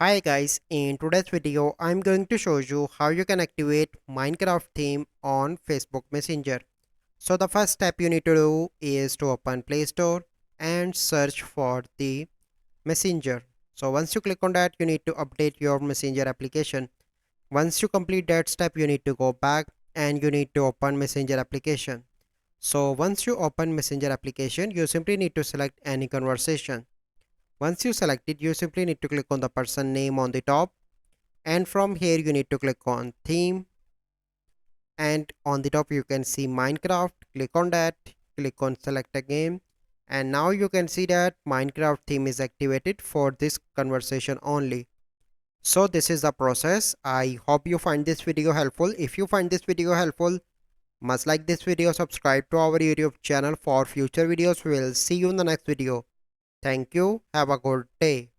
Hi guys, in today's video I'm going to show you how you can activate Minecraft theme on Facebook Messenger. So the first step you need to do is to open Play Store and search for the Messenger. So once you click on that, you need to update your Messenger application. Once you complete that step, you need to go back and you need to open Messenger application. So once you open Messenger application, you simply need to select any conversation. Once you select it, you simply need to click on the person name on the top, and from here you need to click on theme, and on the top you can see Minecraft. Click on that, click on select a game, and now you can see that Minecraft theme is activated for this conversation only. So this is the process. I hope you find this video helpful. If you find this video helpful, must like this video, subscribe to our YouTube channel for future videos. We will see you in the next video. Thank you. Have a good day.